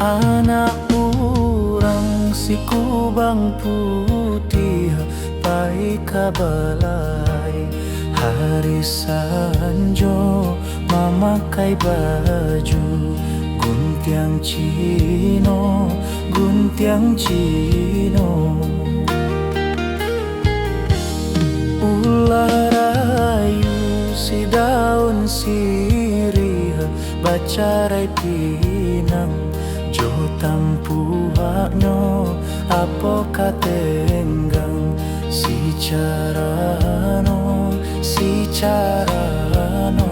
Anak urang si kubang putih pai kabalai. Hari sanjo memakai baju guntiang Cino, guntiang Cino. Ular rayu si daun sirih bacarai pinang jo tampuakno apo katenggang si carano, si carano.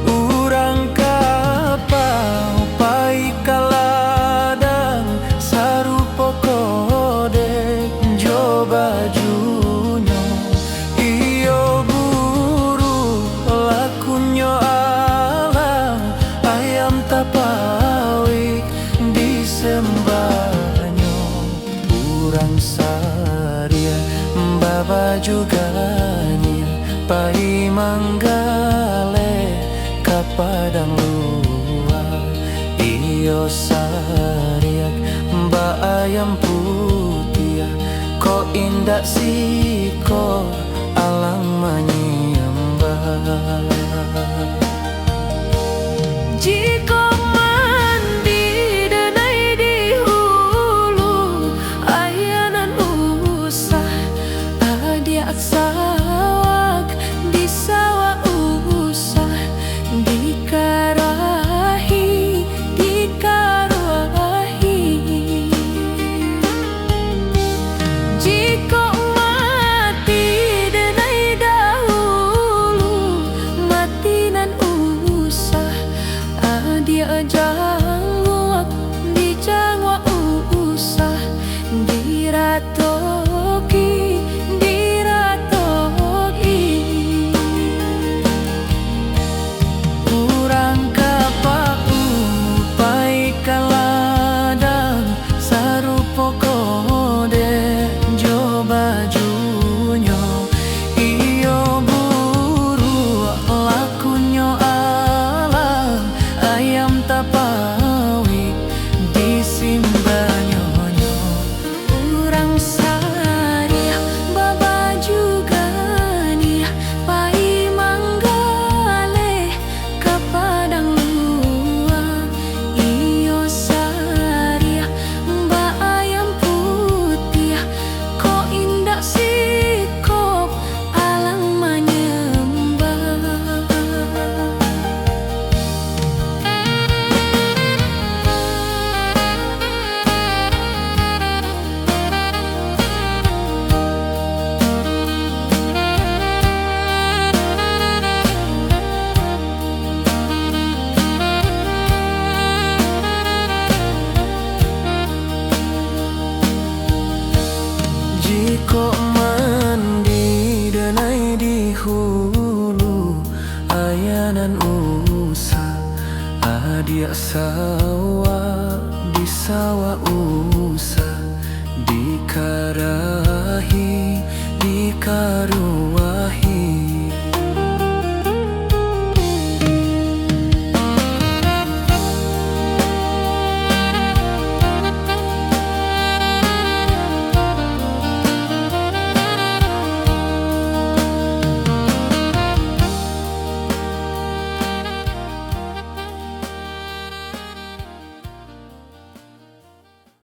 Urang kapau pai kaladang sarupo kode jo bajunyo. Iyo buru lakunyo alang ayam tapawik disembanyo. Urang saria baba juga nia pai manggale kapadang luar. Iyo sariak mba ayam putih ko indak siko alang menyembah. Jika mandi denai di hulu ayanan usah dia aksawak di sawah usah dikarahi, dikarahi. Jika mati denai dahulu matinan usah dia jangwak di jangwak usah diratoki, diratoki. Urang kapau pai kaladang sarupo kode jo bajunyo. Iyo buru lakunyo alang ayam tapawik disimbanyo. Urang sari baba juga nih pai manggale kapadang luar. Iyo sari mba ayam putih ko indak sikop alang menyembah. Jika mandi denai di hulu ayanan usah dia sawah di sawah usah dikarahi, dikaruai.